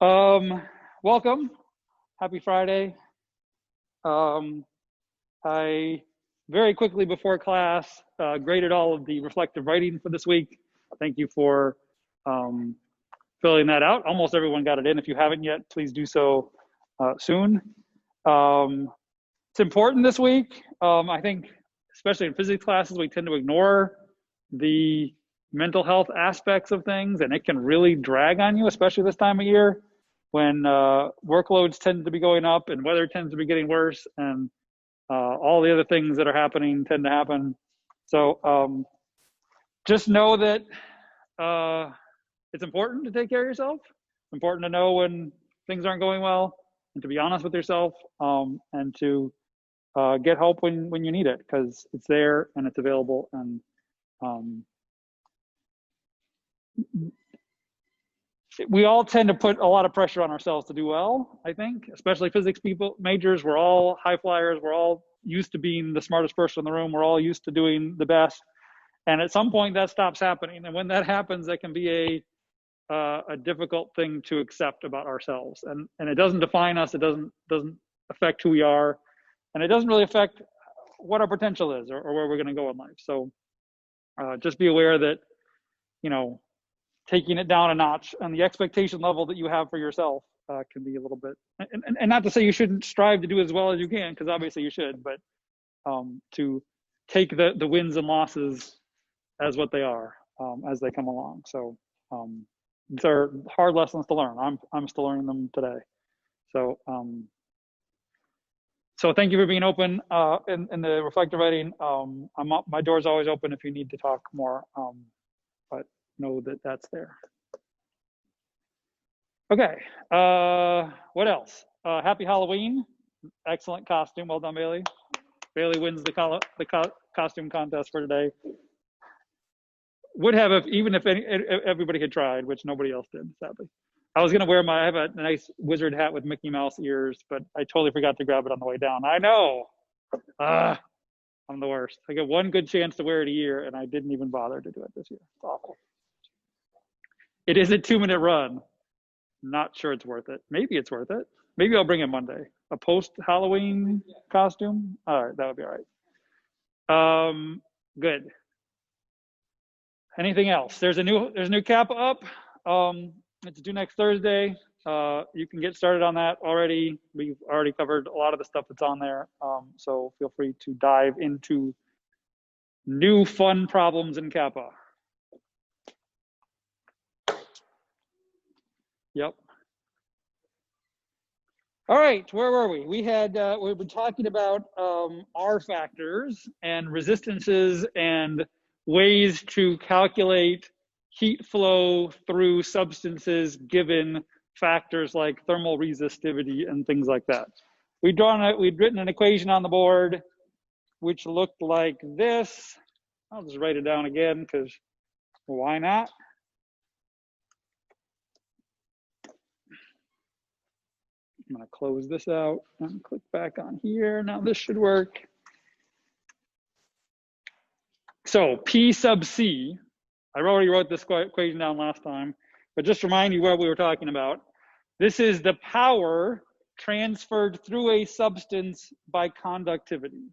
Welcome. Happy Friday. I very quickly before class graded all of the reflective writing for this week. Thank you for filling that out. Almost everyone got it in. If you haven't yet, please do so soon. It's important this week. I think, especially in physics classes, we tend to ignore the mental health aspects of things, and it can really drag on you, especially this time of year when workloads tend to be going up and weather tends to be getting worse, and all the other things that are happening tend to happen. So just know that it's important to take care of yourself. It's important to know when things aren't going well and to be honest with yourself, and to get help when you need it, because it's there and it's available. And we all tend to put a lot of pressure on ourselves to do well, I think, especially physics majors. We're all high flyers. We're all used to being the smartest person in the room. We're all used to doing the best. And at some point that stops happening. And when that happens, that can be a difficult thing to accept about ourselves. And it doesn't define us. It doesn't affect who we are. And it doesn't really affect what our potential is or where we're going to go in life. So just be aware that, taking it down a notch and the expectation level that you have for yourself can be a little bit, and not to say you shouldn't strive to do as well as you can, because obviously you should, but to take the wins and losses as what they are, as they come along. So these are hard lessons to learn. I'm still learning them today. So so thank you for being open in the reflective writing. My door's always open if you need to talk more, but know that that's there. Okay, what else? Happy Halloween. Excellent costume. Well done, Bailey. Bailey wins the costume contest for today. Would have if everybody had tried, which nobody else did, sadly. I was gonna wear I have a nice wizard hat with Mickey Mouse ears, but I totally forgot to grab it on the way down. I know. I'm the worst. I get one good chance to wear it a year, and I didn't even bother to do it this year. It's awful. It is a 2-minute run. Not sure it's worth it. Maybe it's worth it. Maybe I'll bring it Monday. A post-Halloween costume? All right, that would be all right. Good. Anything else? There's a new Kappa up. It's due next Thursday. You can get started on that already. We've already covered a lot of the stuff that's on there. So feel free to dive into new fun problems in Kappa. Yep. All right, where were we? We've been talking about R factors and resistances and ways to calculate heat flow through substances given factors like thermal resistivity and things like that. We'd written an equation on the board which looked like this. I'll just write it down again because why not? I'm going to close this out and click back on here. Now this should work. So P sub C, I already wrote this equation down last time, but just to remind you what we were talking about. This is the power transferred through a substance by conductivity.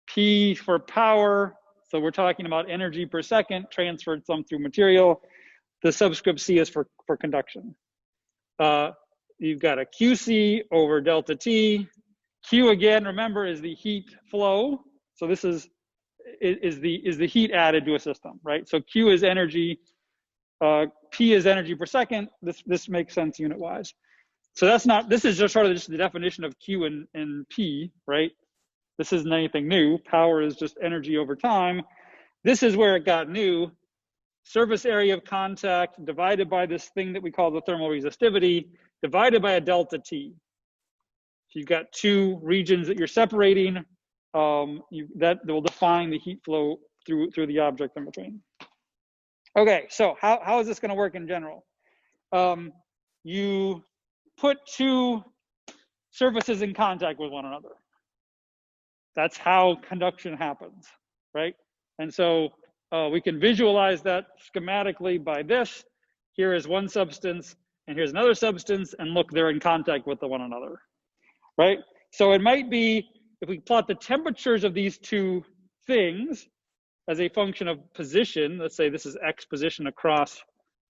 P for power, so we're talking about energy per second transferred some through material. The subscript C is for conduction. You've got a QC over delta T. Q, again, remember, is the heat flow. So this is the heat added to a system, right? So Q is energy, P is energy per second. This makes sense unit-wise. So this is just sort of just the definition of Q and P, right? This isn't anything new. Power is just energy over time. This is where it got new. Surface area of contact divided by this thing that we call the thermal resistivity, divided by a delta T. So you've got two regions that you're separating. That will define the heat flow through the object in between. Okay, so how is this going to work in general? You put two surfaces in contact with one another. That's how conduction happens, right? And so we can visualize that schematically by this. Here is one substance, and here's another substance, and look, they're in contact with one another, right? So it might be, if we plot the temperatures of these two things as a function of position, let's say this is X position across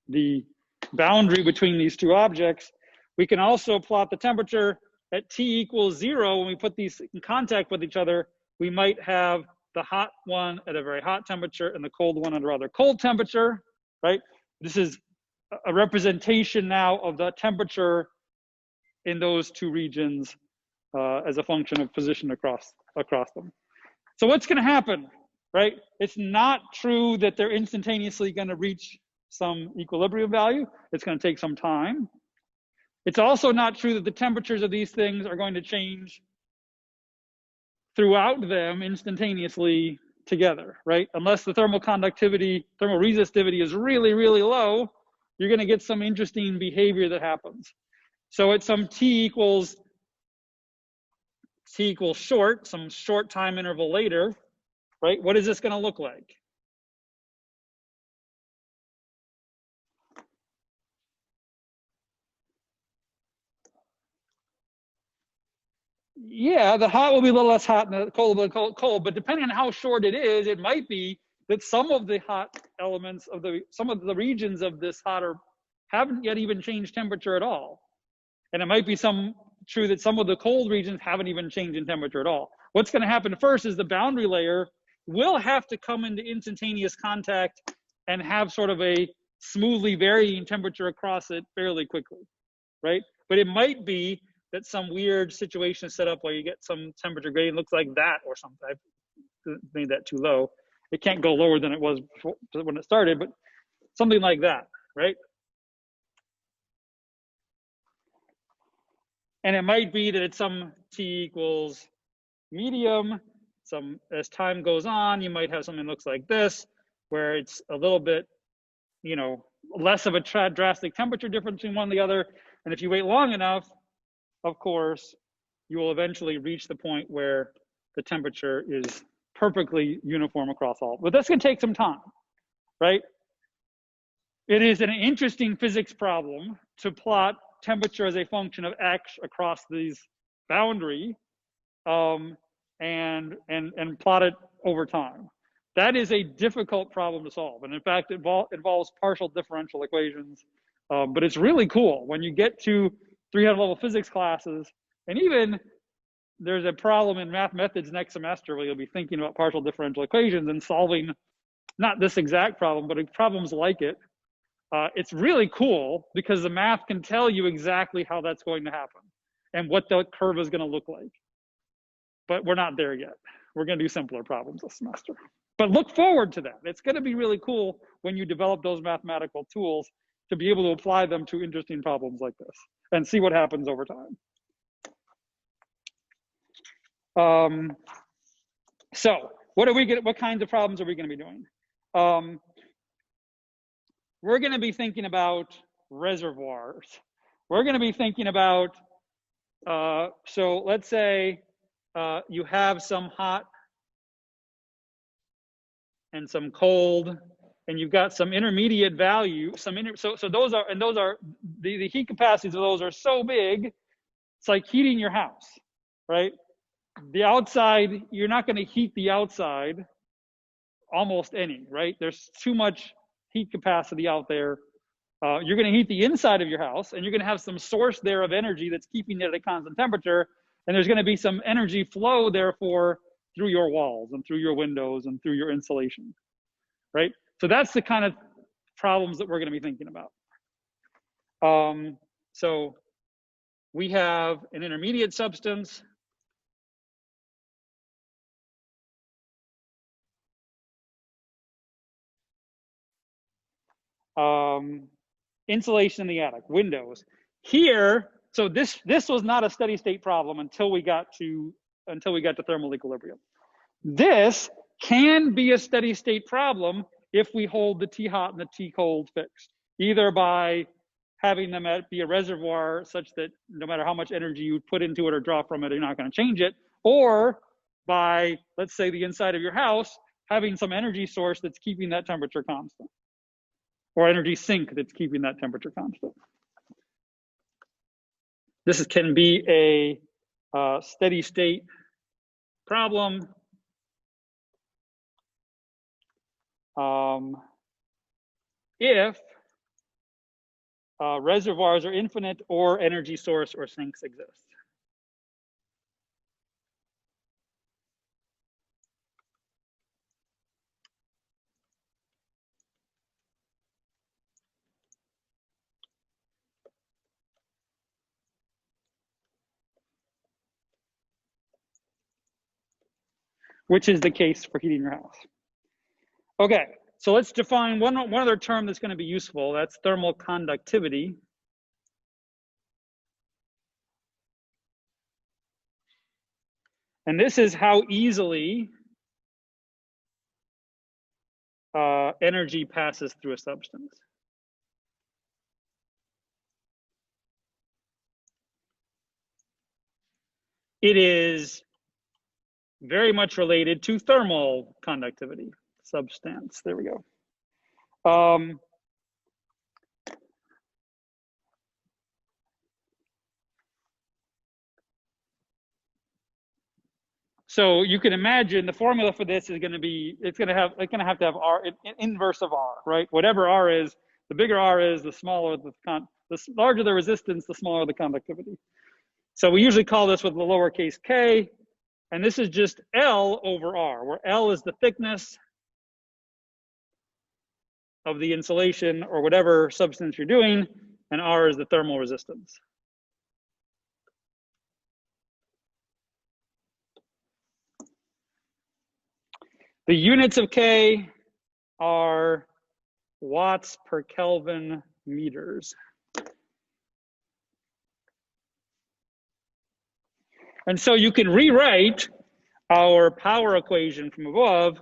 the boundary between these two objects, we can also plot the temperature at T equals 0. When we put these in contact with each other, we might have the hot one at a very hot temperature and the cold one at a rather cold temperature, right? This is a representation now of the temperature in those two regions as a function of position across them. So what's going to happen, right? It's not true that they're instantaneously going to reach some equilibrium value. It's going to take some time. It's also not true that the temperatures of these things are going to change throughout them instantaneously together, right? Unless the thermal conductivity, thermal resistivity is really, really low, you're going to get some interesting behavior that happens. So at some T equals short, some short time interval later, right? What is this going to look like? Yeah, the hot will be a little less hot and the cold will be cold, but depending on how short it is, it might be that some of the hot elements of some of the regions of this hotter haven't yet even changed temperature at all. And it might be true that some of the cold regions haven't even changed in temperature at all. What's going to happen first is the boundary layer will have to come into instantaneous contact and have sort of a smoothly varying temperature across it fairly quickly, right? But it might be that some weird situation is set up where you get some temperature gradient looks like that or something. I've made that too low. It can't go lower than it was before, when it started, but something like that, right? And it might be that it's some T equals medium. As time goes on, you might have something that looks like this, where it's a little bit, less of a drastic temperature difference between one and the other. And if you wait long enough, of course, you will eventually reach the point where the temperature is perfectly uniform across all. But that's going to take some time, right? It is an interesting physics problem to plot temperature as a function of X across these boundary and plot it over time. That is a difficult problem to solve. And in fact, it involves partial differential equations. But it's really cool when you get to 300 level physics classes, and even there's a problem in math methods next semester where you'll be thinking about partial differential equations and solving not this exact problem, but problems like it. It's really cool because the math can tell you exactly how that's going to happen and what the curve is going to look like. But we're not there yet. We're going to do simpler problems this semester. But look forward to that. It's going to be really cool when you develop those mathematical tools to be able to apply them to interesting problems like this and see what happens over time. So what kinds of problems are we going to be doing? We're going to be thinking about reservoirs. We're going to be thinking about, so let's say you have some hot and some cold, and you've got some intermediate value, so those are the heat capacities of those are so big, it's like heating your house, right? The outside, you're not going to heat the outside almost any, right? There's too much heat capacity out there. You're going to heat the inside of your house, and you're going to have some source there of energy that's keeping it at a constant temperature, and there's going to be some energy flow, therefore, through your walls and through your windows and through your insulation, right? So that's the kind of problems that we're going to be thinking about. So we have an intermediate substance. Insulation in the attic, windows. Here, so this was not a steady state problem until we got to thermal equilibrium. This can be a steady state problem if we hold the T hot and the T cold fixed, either by having them be a reservoir such that no matter how much energy you put into it or draw from it, you're not going to change it, or by, let's say, the inside of your house having some energy source that's keeping that temperature constant, or energy sink that's keeping that temperature constant. This can be a steady state problem. If reservoirs are infinite or energy source or sinks exist. Which is the case for heating your house. Okay, so let's define one other term that's going to be useful. That's thermal conductivity. And this is how easily energy passes through a substance. It is very much related to thermal conductivity. Substance, there we go. So you can imagine the formula for this is going to be, it's going to have to have R, inverse of R, right? Whatever R is, the bigger R is, the smaller the larger the resistance, the smaller the conductivity. So we usually call this with the lowercase k, and this is just L over R, where L is the thickness of the insulation or whatever substance you're doing, and R is the thermal resistance. The units of K are watts per Kelvin meters. And so you can rewrite our power equation from above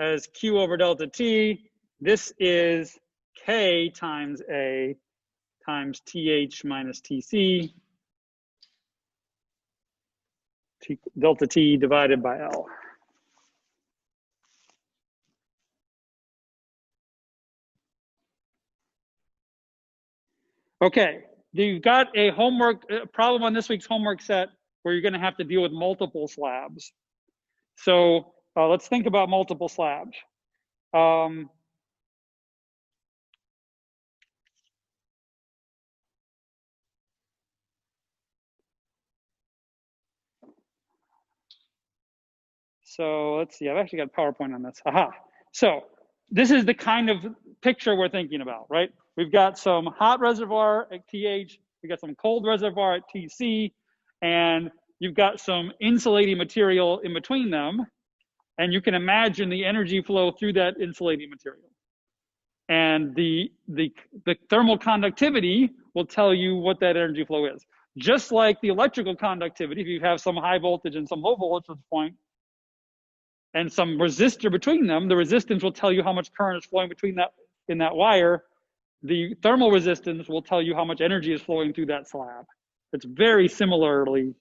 as Q over delta T. This is K times A times TH minus TC, delta T divided by L. Okay, you've got a problem on this week's homework set where you're going to have to deal with multiple slabs. So let's think about multiple slabs. So let's see, I've actually got PowerPoint on this. Aha. So this is the kind of picture we're thinking about, right? We've got some hot reservoir at TH, we've got some cold reservoir at TC, and you've got some insulating material in between them, and you can imagine the energy flow through that insulating material. And the thermal conductivity will tell you what that energy flow is. Just like the electrical conductivity, if you have some high voltage and some low voltage point, and some resistor between them, the resistance will tell you how much current is flowing between that in that wire. The thermal resistance will tell you how much energy is flowing through that slab. It's very similarly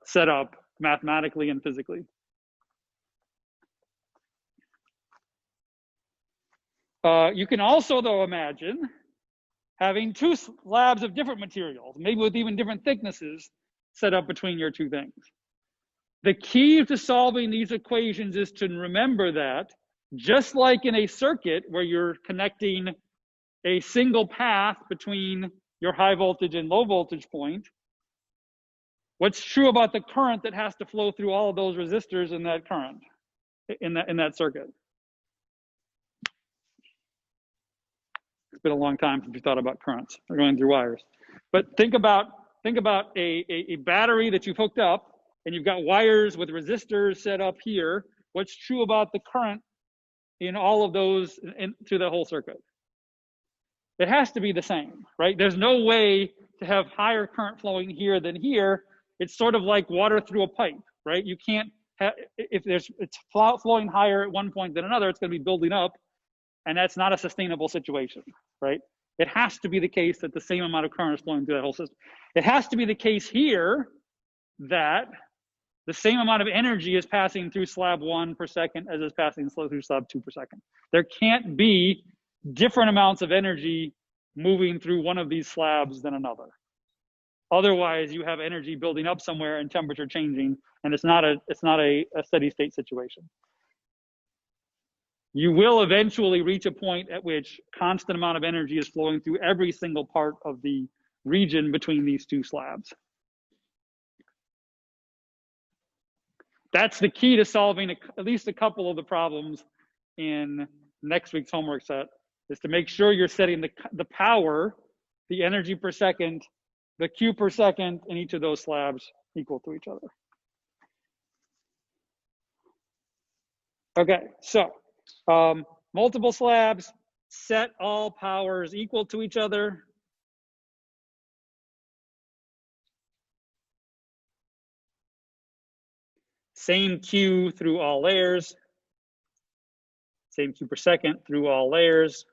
set up mathematically and physically. You can also, though, imagine having two slabs of different materials, maybe with even different thicknesses, set up between your two things. The key to solving these equations is to remember that, just like in a circuit where you're connecting a single path between your high voltage and low voltage point, what's true about the current that has to flow through all of those resistors in that current, in that circuit? It's been a long time since we thought about currents. We're going through wires. But think about a battery that you've hooked up, and you've got wires with resistors set up here. What's true about the current in all of those through the whole circuit? It has to be the same, right? There's no way to have higher current flowing here than here. It's sort of like water through a pipe, right? You can't have, if it's flowing higher at one point than another, it's going to be building up, and that's not a sustainable situation, right? It has to be the case that the same amount of current is flowing through that whole system. It has to be the case here that the same amount of energy is passing through slab 1 per second as is passing through slab 2 per second. There can't be different amounts of energy moving through one of these slabs than another. Otherwise, you have energy building up somewhere and temperature changing, and it's not a steady state situation. You will eventually reach a point at which constant amount of energy is flowing through every single part of the region between these two slabs. That's the key to solving at least a couple of the problems in next week's homework set, is to make sure you're setting the power, the energy per second, the Q per second in each of those slabs equal to each other. Okay, so multiple slabs, set all powers equal to each other. Same Q through all layers. Same Q per second through all layers.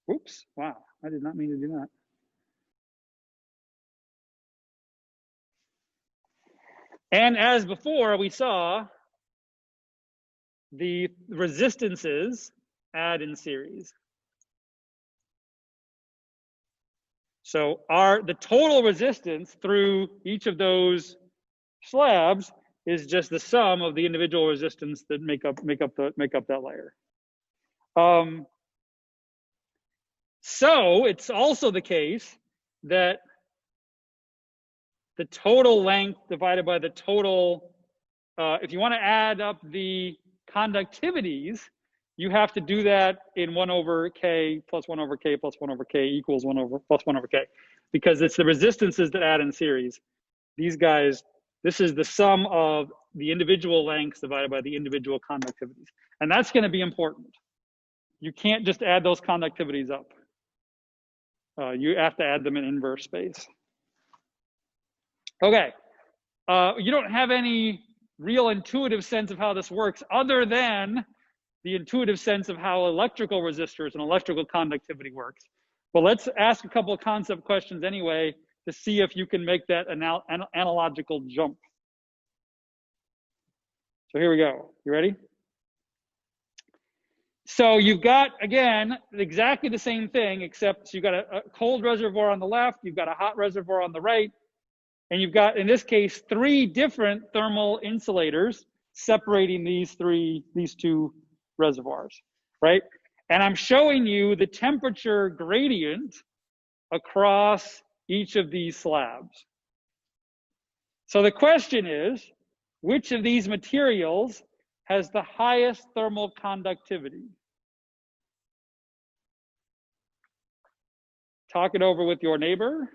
Oops, wow, I did not mean to do that. And as before, we saw the resistances add in series. So the total resistance through each of those slabs is just the sum of the individual resistance that make up that layer. So it's also the case that the total length divided by the total, if you want to add up the conductivities, you have to do that in 1 over k plus 1 over k plus 1 over k equals 1 over plus 1 over k, because it's the resistances that add in series. These guys, this is the sum of the individual lengths divided by the individual conductivities. And that's going to be important. You can't just add those conductivities up. You have to add them in inverse space. Okay, you don't have any real intuitive sense of how this works other than the intuitive sense of how electrical resistors and electrical conductivity works. But let's ask a couple of concept questions anyway to see if you can make that analogical jump. So here we go. You ready? So you've got, again, exactly the same thing, except you've got a cold reservoir on the left, you've got a hot reservoir on the right, and you've got, in this case, 3 different thermal insulators separating these two reservoirs, right? And I'm showing you the temperature gradient across each of these slabs. So the question is, which of these materials has the highest thermal conductivity? Talk it over with your neighbor.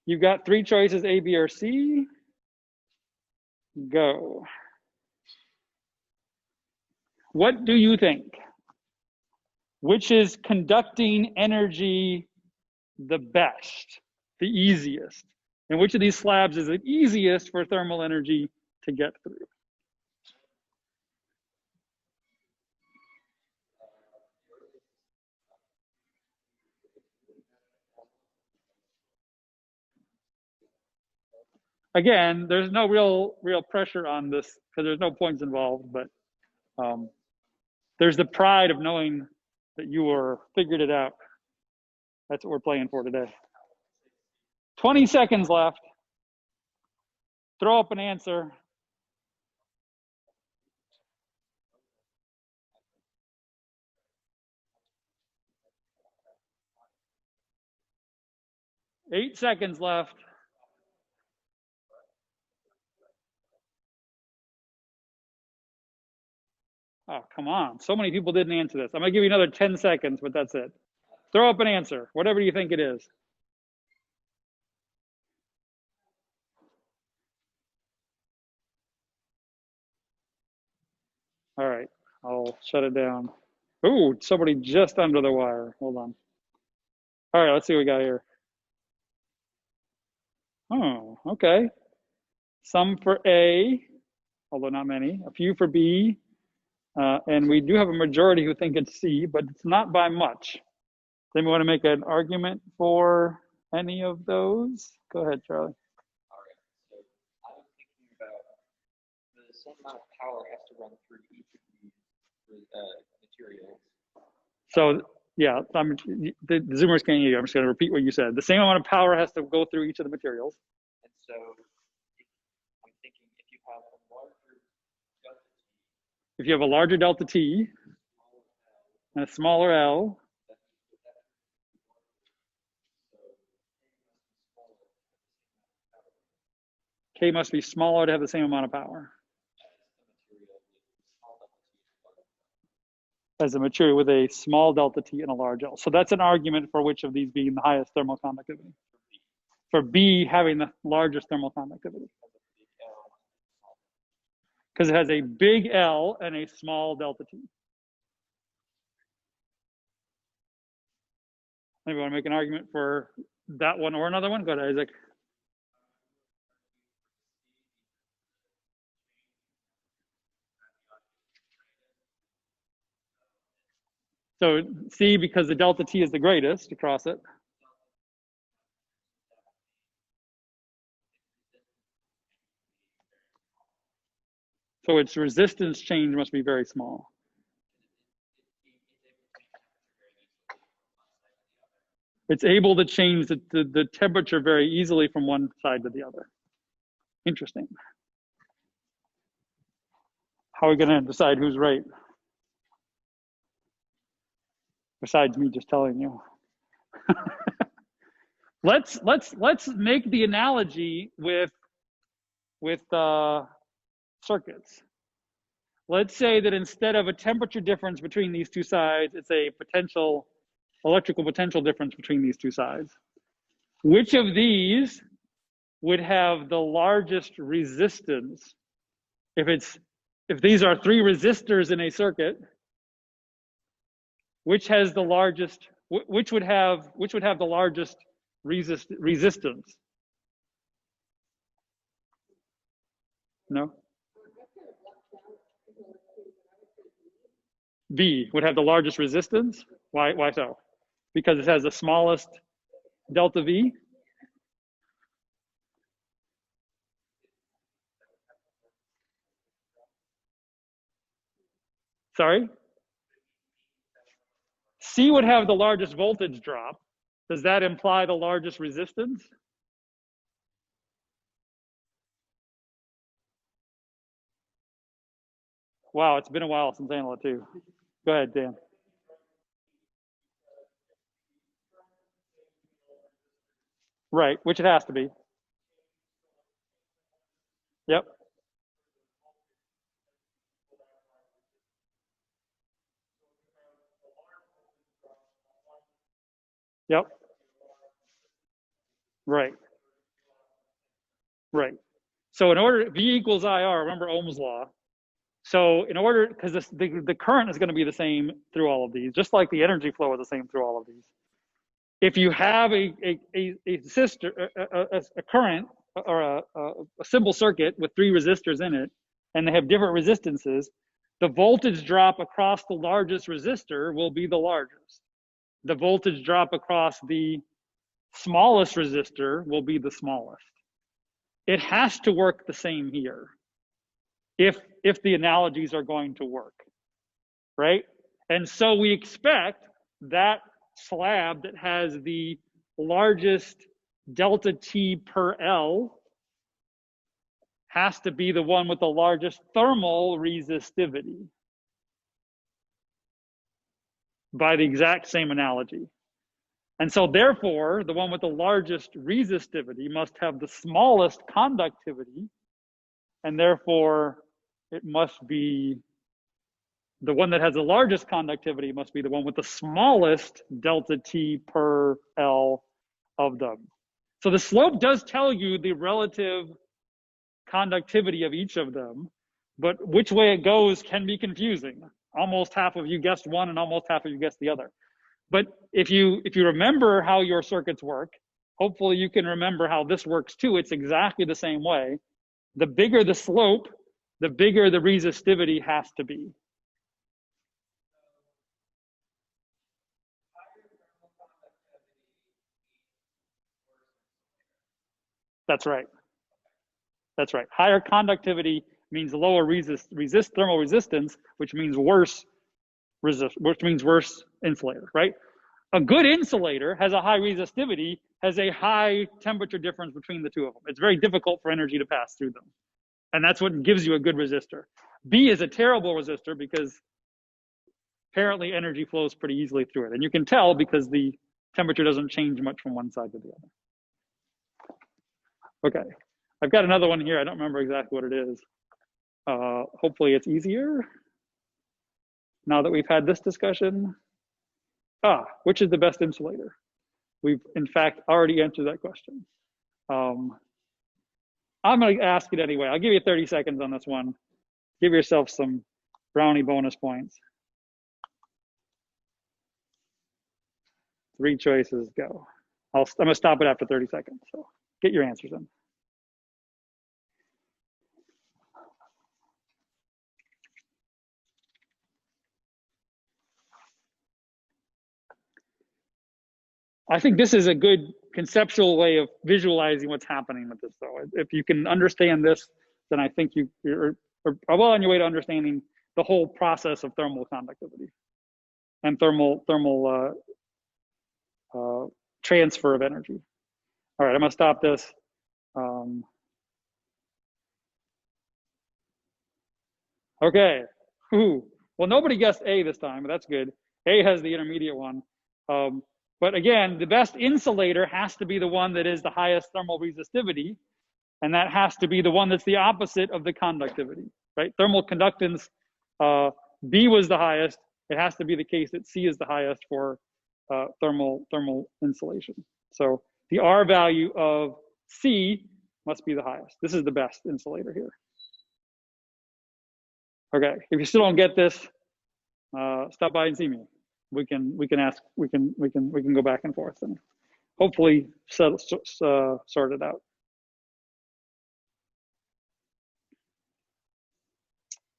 You've got 3 choices, A, B, or C. Go. What do you think? Which is conducting energy the best, the easiest? And which of these slabs is the easiest for thermal energy to get through? Again, there's no real pressure on this because there's no points involved, but there's the pride of knowing that you figured it out. That's what we're playing for today. 20 seconds left. Throw up an answer. Eight seconds left. Oh, come on. So many people didn't answer this. I'm going to give you another 10 seconds, but that's it. Throw up an answer, whatever you think it is. All right, I'll shut it down. Ooh, somebody just under the wire. Hold on. All right, let's see what we got here. Oh, okay. Some for A, although not many. A few for B. And we do have a majority who think it's C, but it's not by much. anyone want to make an argument for any of those? Go ahead, Charlie. All right. So I was thinking about the same amount of power has to run through each of these materials. So yeah, the Zoomers can't hear you. I'm just going to repeat what you said. The same amount of power has to go through each of the materials. And so I'm thinking if you have a larger delta T. If you have a larger delta T and a smaller L, K must be smaller to have the same amount of power as a material with a small delta T and a large L. So that's an argument for which of these being the highest thermal conductivity. For B having the largest thermal conductivity. Because it has a big L and a small delta T. Maybe want to make an argument for that one or another one? Go ahead, Isaac. So C, because the delta T is the greatest across it. So its resistance change must be very small. It's able to change the temperature very easily from one side to the other. Interesting. How are we going to decide who's right? Besides me just telling you. let's make the analogy with circuits. Let's say that instead of a temperature difference between these two sides, it's a electrical potential difference between these two sides. Which of these would have the largest resistance? If these are three resistors in a circuit, which has the largest? Which would have the largest resistance? No. B would have the largest resistance. Why so? Because it has the smallest delta V. Sorry? C would have the largest voltage drop. Does that imply the largest resistance? Wow, it's been a while since analyzed too. Go ahead, Dan. Right, which it has to be. Yep. Yep. Right. Right. So in order, V equals IR, remember Ohm's law. So in order, because the current is going to be the same through all of these, just like the energy flow is the same through all of these. If you have a current or a simple circuit with three resistors in it, and they have different resistances, the voltage drop across the largest resistor will be the largest. The voltage drop across the smallest resistor will be the smallest. It has to work the same here if the analogies are going to work, right? And so we expect that slab that has the largest delta T per L has to be the one with the largest thermal resistivity by the exact same analogy. And so therefore, the one with the largest resistivity must have the smallest conductivity, and therefore it must be the one that has the largest conductivity must be the one with the smallest delta T per L of them. So the slope does tell you the relative conductivity of each of them, but which way it goes can be confusing. Almost half of you guessed one and almost half of you guessed the other. But if you remember how your circuits work, hopefully you can remember how this works too. It's exactly the same way. The bigger the slope, the bigger the resistivity has to be. That's right. That's right. Higher conductivity means lower thermal resistance, which means worse insulator, right? A good insulator has a high resistivity, has a high temperature difference between the two of them. It's very difficult for energy to pass through them. And that's what gives you a good resistor. B is a terrible resistor because apparently energy flows pretty easily through it. And you can tell because the temperature doesn't change much from one side to the other. Okay, I've got another one here. I don't remember exactly what it is. Hopefully it's easier now that we've had this discussion. Which is the best insulator? We've in fact already answered that question. I'm going to ask it anyway. I'll give you 30 seconds on this one. Give yourself some brownie bonus points. 3 choices, go. I'm going to stop it after 30 seconds. So get your answers in. I think this is a good conceptual way of visualizing what's happening with this, though. If you can understand this, then I think you're well on your way to understanding the whole process of thermal conductivity and thermal transfer of energy. All right, I'm going to stop this. Okay. Ooh. Well, nobody guessed A this time, but that's good. A has the intermediate one. But again, the best insulator has to be the one that is the highest thermal resistivity, and that has to be the one that's the opposite of the conductivity, right? Thermal conductance, B was the highest. It has to be the case that C is the highest for thermal insulation. So the R value of C must be the highest. This is the best insulator here. Okay, if you still don't get this, stop by and see me. We can go back and forth and hopefully sort it out.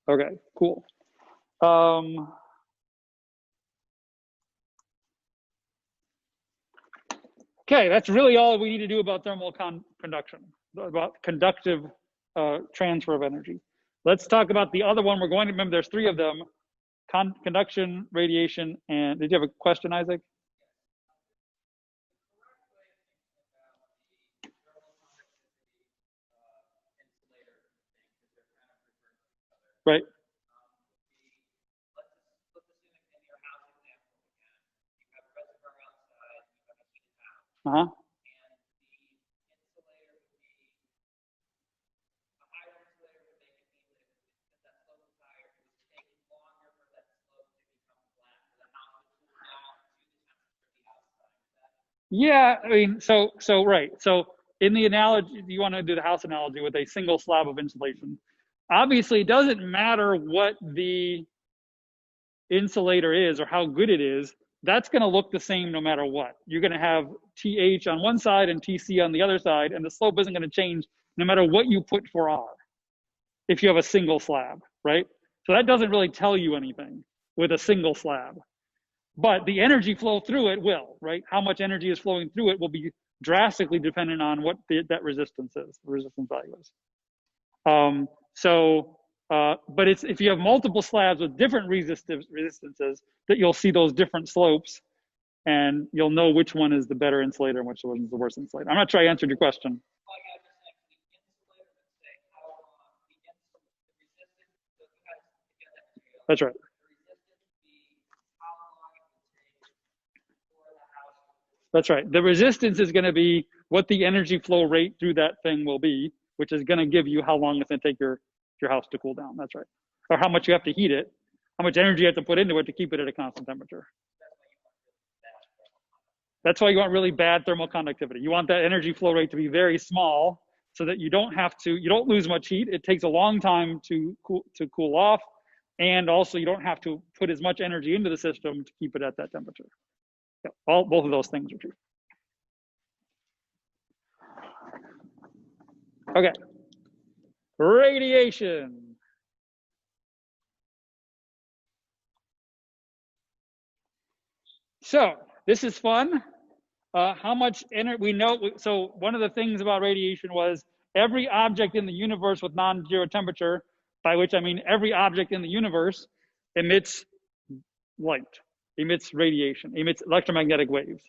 Okay, cool. Okay, that's really all we need to do about thermal conduction, about conductive transfer of energy. Let's talk about the other one. We're going to remember there's 3 of them: conduction, radiation, and did you have a question, Isaac? Right. Uh-huh. Yeah, I mean, so right. So in the analogy, you want to do the house analogy with a single slab of insulation. Obviously, it doesn't matter what the insulator is or how good it is. That's going to look the same no matter what. You're going to have TH on one side and TC on the other side, and the slope isn't going to change no matter what you put for R if you have a single slab, right? So that doesn't really tell you anything with a single slab. But the energy flow through it will, right? How much energy is flowing through it will be drastically dependent on what that resistance is, the resistance value is. But it's if you have multiple slabs with different resistances, that you'll see those different slopes, and you'll know which one is the better insulator and which one is the worst insulator. I'm not sure I answered your question. That's right. That's right. The resistance is going to be what the energy flow rate through that thing will be, which is going to give you how long it's going to take your house to cool down. That's right. Or how much you have to heat it, how much energy you have to put into it to keep it at a constant temperature. That's why you want really bad thermal conductivity. You want that energy flow rate to be very small so that you don't lose much heat. It takes a long time to cool off. And also you don't have to put as much energy into the system to keep it at that temperature. Yeah, both of those things are true. Okay. Radiation. So this is fun. how much energy we know. So one of the things about radiation was every object in the universe with non-zero temperature, by which I mean every object in the universe, emits light, emits radiation, emits electromagnetic waves.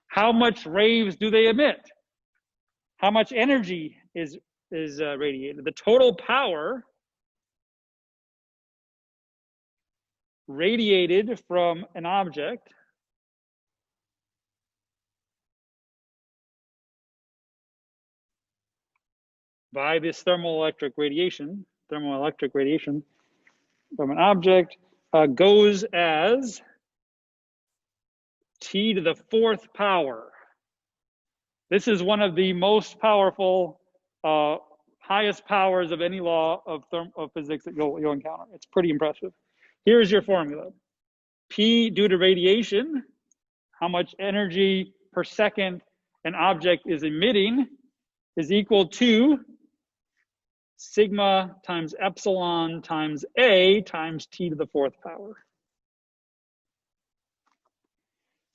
How much waves do they emit? How much energy is radiated? The total power radiated from an object by this thermoelectric radiation from an object goes as T to the fourth power. This is one of the most powerful, highest powers of any law of physics that you'll encounter. It's pretty impressive. Here's your formula. P due to radiation, how much energy per second an object is emitting, is equal to sigma times epsilon times A times T to the fourth power.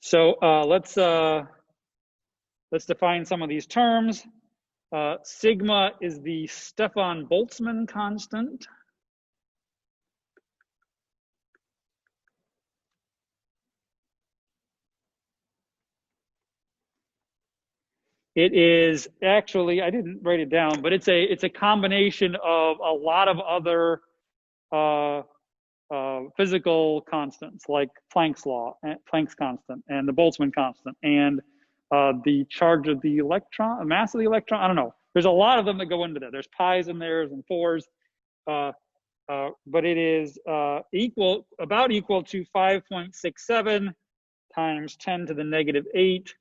So let's define some of these terms. Sigma is the Stefan Boltzmann constant. It is actually, I didn't write it down, but it's a combination of a lot of other physical constants like Planck's law, Planck's constant, and the Boltzmann constant, and the charge of the electron, mass of the electron. I don't know. There's a lot of them that go into that. There's pi's in there and fours, but it is about equal to 5.67 times 10 to the negative 8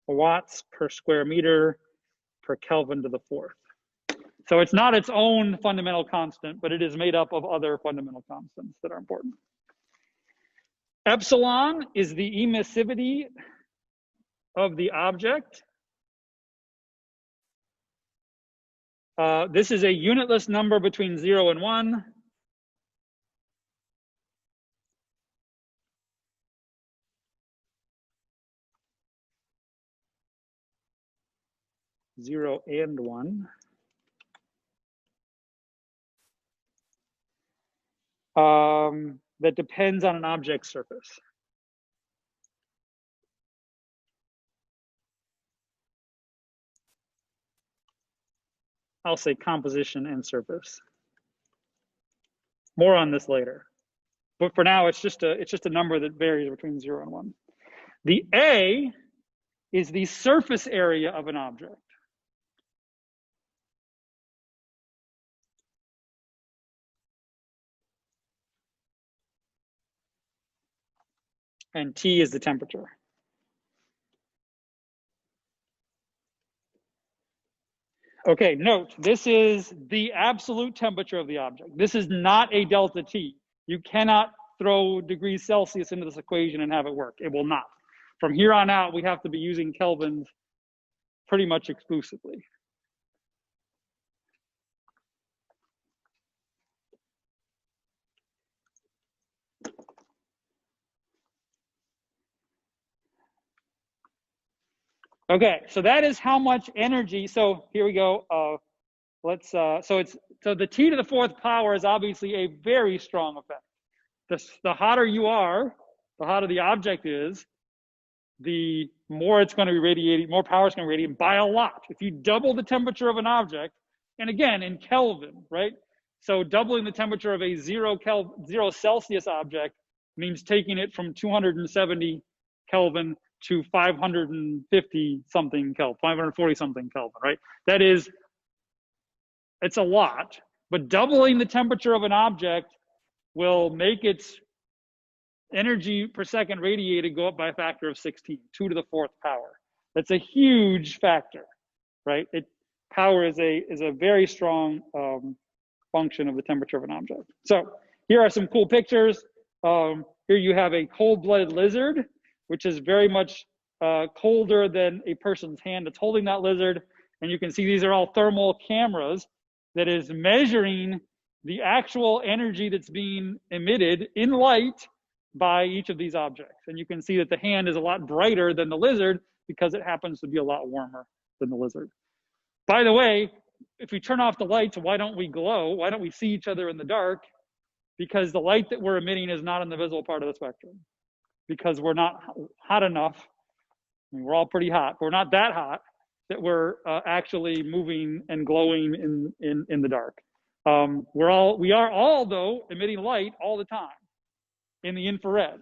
watts per square meter per Kelvin to the fourth. So it's not its own fundamental constant, but it is made up of other fundamental constants that are important. Epsilon is the emissivity of the object. This is a unitless number between 0 and 1. Zero and 1. That depends on an object surface. I'll say composition and surface. More on this later. But for now, it's just a number that varies between 0 and 1. The A is the surface area of an object. And T is the temperature. Okay, note, this is the absolute temperature of the object. This is not a delta T. You cannot throw degrees Celsius into this equation and have it work. It will not. From here on out, we have to be using kelvins pretty much exclusively. Okay, so that is how much energy. So here we go. So the T to the fourth power is obviously a very strong effect. The hotter you are, the hotter the object is, the more it's going to be radiating, more power is going to radiate by a lot. If you double the temperature of an object, and again in Kelvin, right? So doubling the temperature of a 0 Celsius object means taking it from 270 Kelvin to 550 something Kelvin, 540 something Kelvin, right? That is, it's a lot, but doubling the temperature of an object will make its energy per second radiated go up by a factor of 16, 2 to the fourth power. That's a huge factor, right? Power is a very strong function of the temperature of an object. So here are some cool pictures. Here you have a cold-blooded lizard, which is very much colder than a person's hand that's holding that lizard. And you can see these are all thermal cameras that is measuring the actual energy that's being emitted in light by each of these objects. And you can see that the hand is a lot brighter than the lizard because it happens to be a lot warmer than the lizard. By the way, if we turn off the lights, why don't we glow? Why don't we see each other in the dark? Because the light that we're emitting is not in the visible part of the spectrum. Because we're not hot enough. I mean, we're all pretty hot, but we're not that hot that we're actually moving and glowing in the dark. We are all though emitting light all the time in the infrared.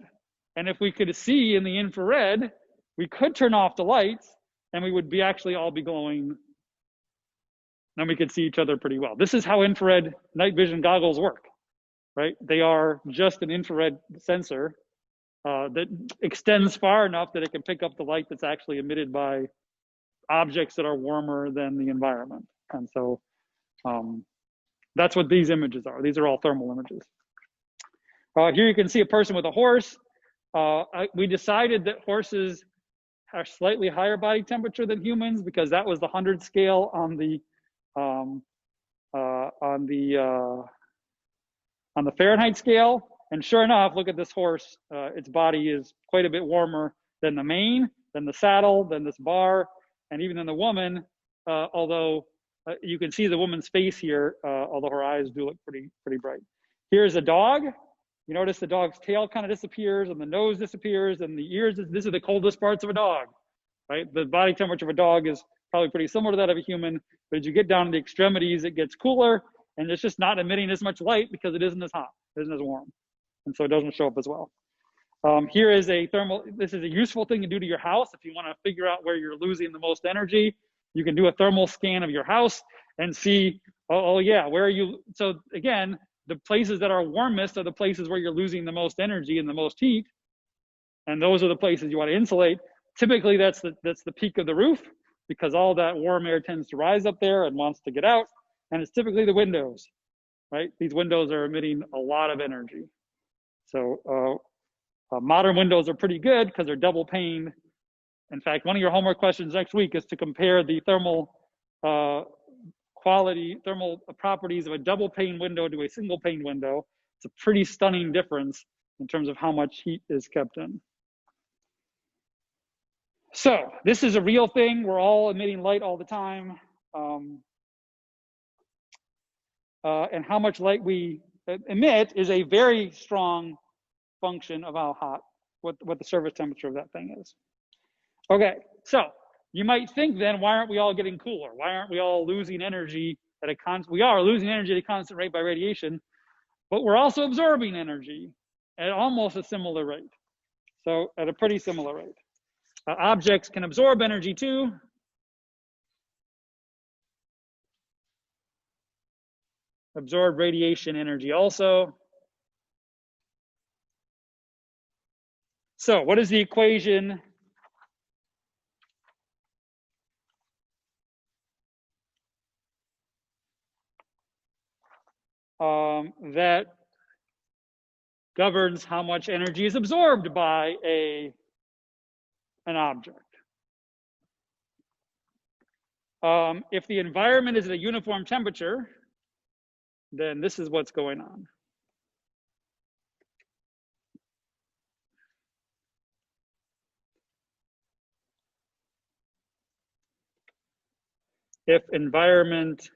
And if we could see in the infrared, we could turn off the lights and we would be actually all be glowing. And we could see each other pretty well. This is how infrared night vision goggles work, right? They are just an infrared sensor that extends far enough that it can pick up the light that's actually emitted by objects that are warmer than the environment. And so that's what these images are. These are all thermal images. Here you can see a person with a horse. We decided that horses are slightly higher body temperature than humans because that was the 100 scale on the Fahrenheit scale. And sure enough, look at this horse. Its body is quite a bit warmer than the mane, than the saddle, than this bar, and even than the woman. Although you can see the woman's face here, although her eyes do look pretty bright. Here's a dog. You notice the dog's tail kind of disappears, and the nose disappears, and the ears. These are the coldest parts of a dog, right? The body temperature of a dog is probably pretty similar to that of a human, but as you get down to the extremities, it gets cooler, and it's just not emitting as much light because it isn't as hot, it isn't as warm. And so it doesn't show up as well. Here is a thermal, this is a useful thing to do to your house. If you want to figure out where you're losing the most energy, you can do a thermal scan of your house and see, oh yeah, where are you? So again, the places that are warmest are the places where you're losing the most energy and the most heat. And those are the places you want to insulate. Typically that's the peak of the roof because all that warm air tends to rise up there and wants to get out. And it's typically the windows, right? These windows are emitting a lot of energy. So modern windows are pretty good because they're double paned. In fact, one of your homework questions next week is to compare the thermal properties of a double pane window to a single pane window. It's a pretty stunning difference in terms of how much heat is kept in. So this is a real thing. We're all emitting light all the time. And how much light we emit is a very strong function of how hot, what the surface temperature of that thing is. Okay, so you might think then, why aren't we all getting cooler? Why aren't we all losing energy at a constant? We are losing energy at a constant rate by radiation, but we're also absorbing energy at almost a similar rate. So at a pretty similar rate. Objects can absorb energy too. Absorb radiation energy also. So what is the equation that governs how much energy is absorbed by an object? If the environment is at a uniform temperature, then this is what's going on. If environment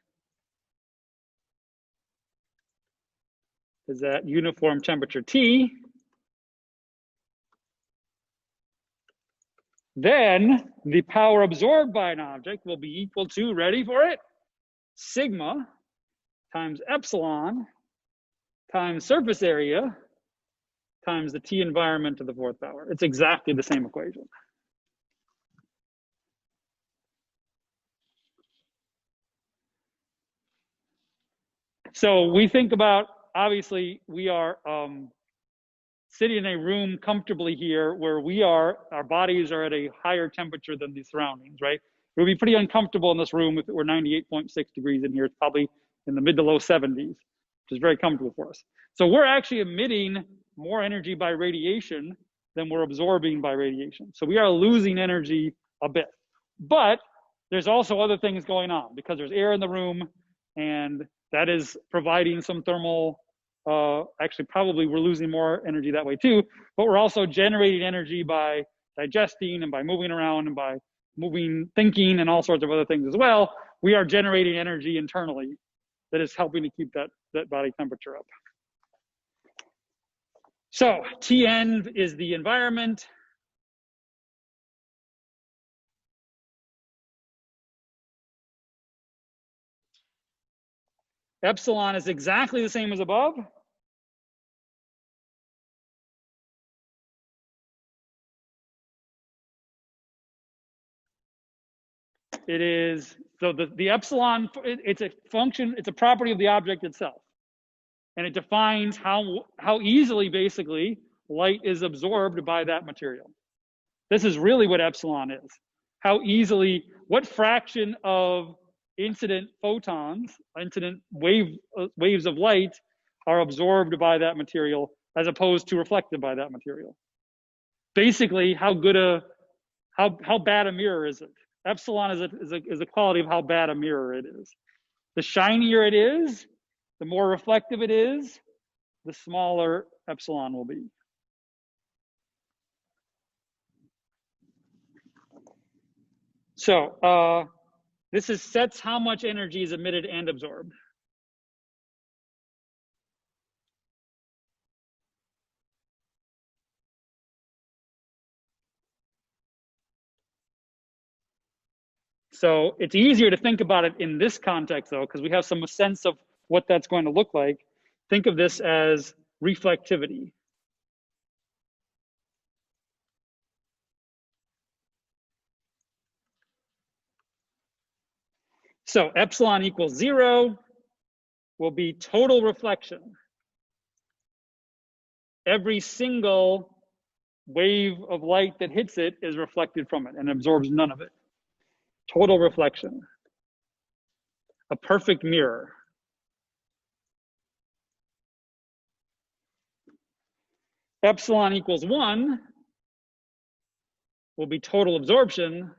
is at uniform temperature T, then the power absorbed by an object will be equal to, ready for it, sigma times epsilon times surface area times the T environment to the fourth power. It's exactly the same equation. So we think about, obviously, we are sitting in a room comfortably here where our bodies are at a higher temperature than the surroundings, right? It would be pretty uncomfortable in this room if it were 98.6 degrees in here. It's probably in the mid to low 70s, which is very comfortable for us. So we're actually emitting more energy by radiation than we're absorbing by radiation. So we are losing energy a bit. But there's also other things going on because there's air in the room, and that is providing some thermal, actually probably we're losing more energy that way too, but we're also generating energy by digesting and by moving around and by thinking and all sorts of other things as well, we are generating energy internally that is helping to keep that body temperature up. So Tn is the environment. Epsilon is exactly the same as above. It is, so the epsilon, it's a function, it's a property of the object itself. And it defines how easily, basically, light is absorbed by that material. This is really what epsilon is. How easily, what fraction of incident photons, incident waves of light are absorbed by that material as opposed to reflected by that material. Basically, how bad a mirror is it? Epsilon is a quality of how bad a mirror it is. The shinier it is, the more reflective it is, the smaller epsilon will be. So this sets how much energy is emitted and absorbed. So it's easier to think about it in this context, though, because we have some sense of what that's going to look like. Think of this as reflectivity. So epsilon equals 0 will be total reflection. Every single wave of light that hits it is reflected from it and absorbs none of it. Total reflection. A perfect mirror. Epsilon equals 1 will be total absorption.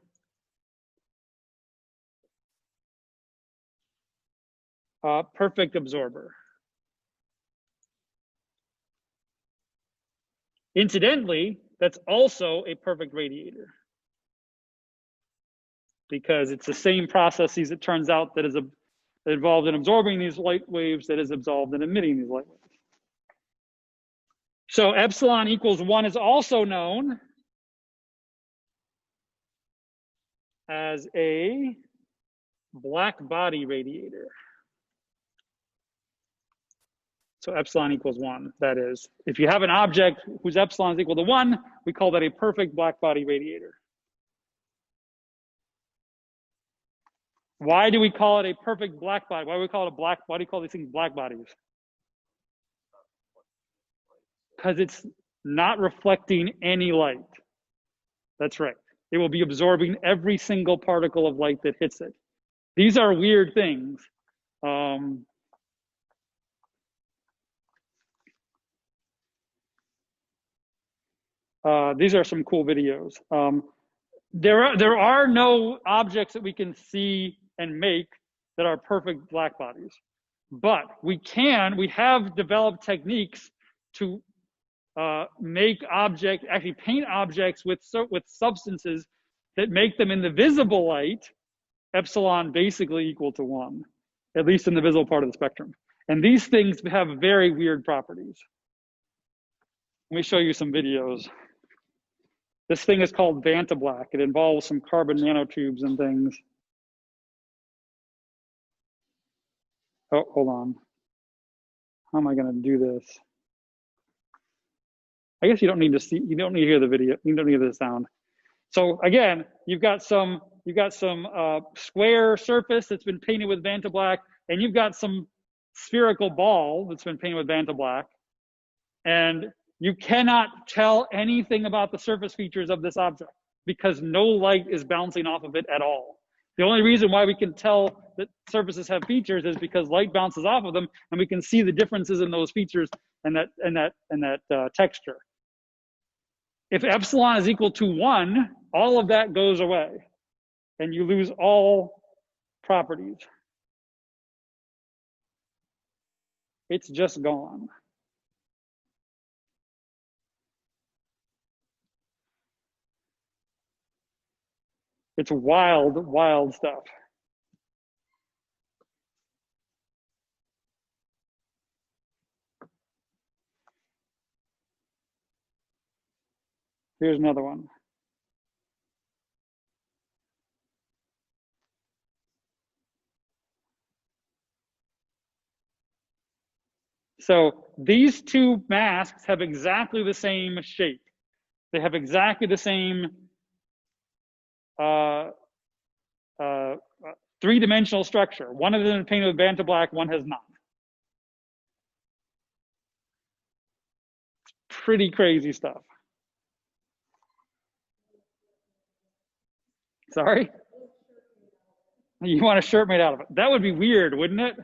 Perfect absorber. Incidentally, that's also a perfect radiator, because it's the same processes, it turns out, that is involved in absorbing these light waves that is involved in emitting these light waves. So epsilon equals 1 is also known as a black body radiator. So epsilon equals 1, that is. If you have an object whose epsilon is equal to 1, we call that a perfect black body radiator. Why do we call it a perfect black body? Why do we call it a black? Why do you call these things black bodies? Because it's not reflecting any light. That's right. It will be absorbing every single particle of light that hits it. These are weird things. These are some cool videos. There are no objects that we can see and make that are perfect black bodies, but we have developed techniques to paint objects with substances that make them in the visible light, epsilon basically equal to 1, at least in the visible part of the spectrum. And these things have very weird properties. Let me show you some videos. This thing is called Vantablack. It involves some carbon nanotubes and things. Oh, hold on. How am I going to do this? I guess you don't need to see. You don't need to hear the video. You don't need the sound. So again, you've got some square surface that's been painted with Vantablack, and you've got some spherical ball that's been painted with Vantablack, and you cannot tell anything about the surface features of this object because no light is bouncing off of it at all. The only reason why we can tell that surfaces have features is because light bounces off of them, and we can see the differences in those features and that texture. If epsilon is equal to 1, all of that goes away, and you lose all properties. It's just gone. It's wild, wild stuff. Here's another one. So these two masks have exactly the same shape. They have exactly the same three-dimensional structure. One of them is painted with Banta black, one has not. Pretty crazy stuff. Sorry? You want a shirt made out of it? That would be weird, wouldn't it?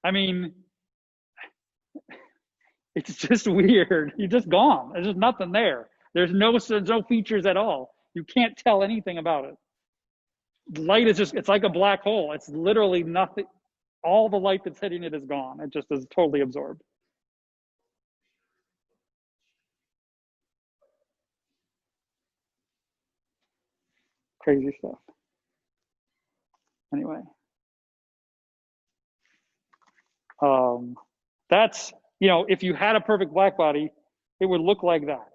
I mean, it's just weird. You're just gone. There's just nothing there. There's no features at all. You can't tell anything about it. Light is just, it's like a black hole. It's literally nothing. All the light that's hitting it is gone. It just is totally absorbed. Crazy stuff. Anyway. That's, if you had a perfect black body, it would look like that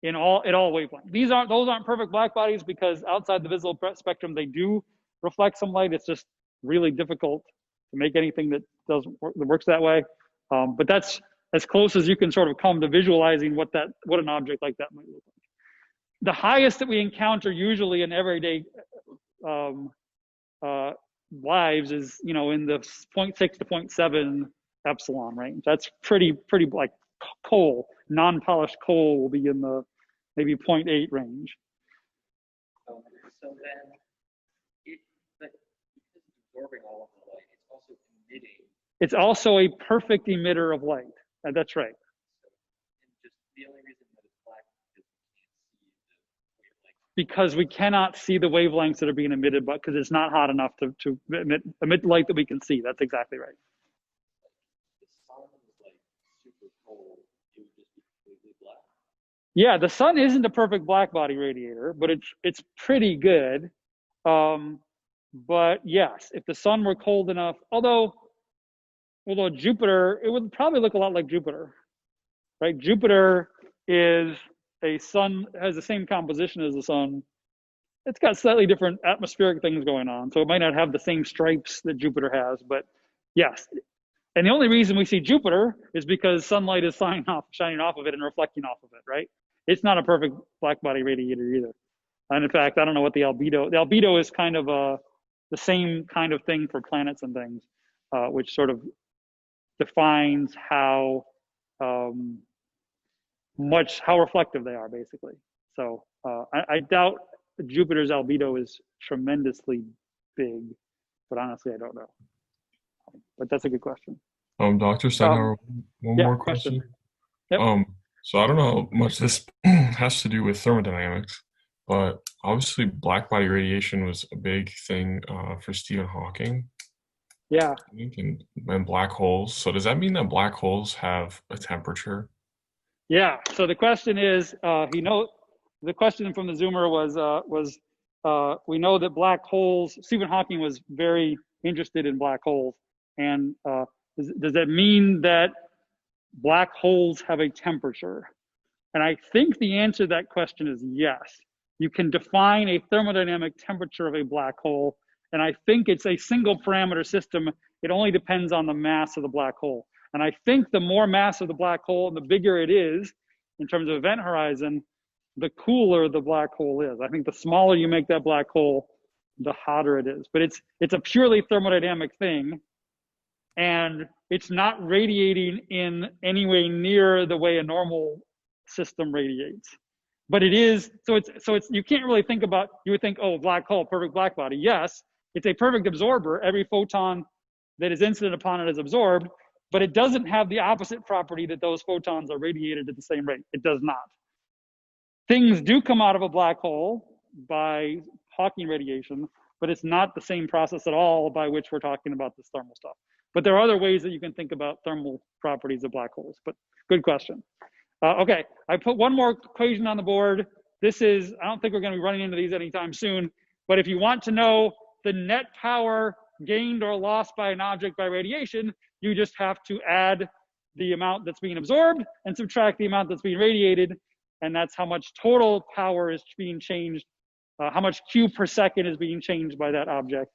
in all wavelengths. Those aren't perfect black bodies because outside the visible spectrum, they do reflect some light. It's just really difficult to make anything that works that way. But that's as close as you can sort of come to visualizing what an object like that might look like. The highest that we encounter usually in everyday lives is, in the 0.6 to 0.7 epsilon range. That's pretty like coal, non-polished coal will be in the maybe 0.8 range. So then, because it's absorbing all of the light, it's also emitting. It's also a perfect emitter of light. That's right. And just the only reason that it's black is because we cannot see the wavelengths that are being emitted, but because it's not hot enough to emit light that we can see. That's exactly right. The sun is like super cold. It would just be completely black. Yeah, the sun isn't a perfect black body radiator, but it's pretty good. But yes, if the sun were cold enough, although Jupiter, it would probably look a lot like Jupiter, right? Jupiter is a sun, has the same composition as the sun. It's got slightly different atmospheric things going on, so it might not have the same stripes that Jupiter has, but yes. And the only reason we see Jupiter is because sunlight is shining off of it and reflecting off of it, right? It's not a perfect black body radiator either. And in fact, I don't know what the albedo is kind of the same kind of thing for planets and things, which sort of defines how reflective they are, basically. So I doubt Jupiter's albedo is tremendously big, but honestly, I don't know. But that's a good question. Dr. Steinhauer, one more question. Yep. So I don't know how much this has to do with thermodynamics, but obviously black body radiation was a big thing for Stephen Hawking. Yeah. And black holes. So does that mean that black holes have a temperature? Yeah. So the question is, the question from the Zoomer was we know that black holes. Stephen Hawking was very interested in black holes, and does that mean that black holes have a temperature? And I think the answer to that question is yes. You can define a thermodynamic temperature of a black hole, and I think it's a single parameter system. It only depends on the mass of the black hole. And I think the more mass of the black hole and the bigger it is in terms of event horizon, the cooler the black hole is. I think the smaller you make that black hole, the hotter it is. But it's a purely thermodynamic thing, and it's not radiating in any way near the way a normal system radiates. But it is, so it's you can't really think about, you would think, oh, black hole, perfect black body. Yes, it's a perfect absorber. Every photon that is incident upon it is absorbed, but it doesn't have the opposite property that those photons are radiated at the same rate. It does not. Things do come out of a black hole by Hawking radiation, but it's not the same process at all by which we're talking about this thermal stuff. But there are other ways that you can think about thermal properties of black holes, but good question. Okay, I put one more equation on the board. This is, I don't think we're gonna be running into these anytime soon. But if you want to know the net power gained or lost by an object by radiation, you just have to add the amount that's being absorbed and subtract the amount that's being radiated. And that's how much total power is being changed, how much Q per second is being changed by that object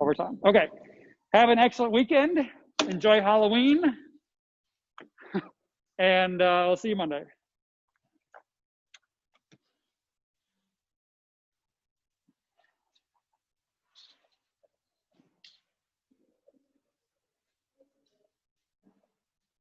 over time. Okay, have an excellent weekend. Enjoy Halloween. And I'll see you Monday.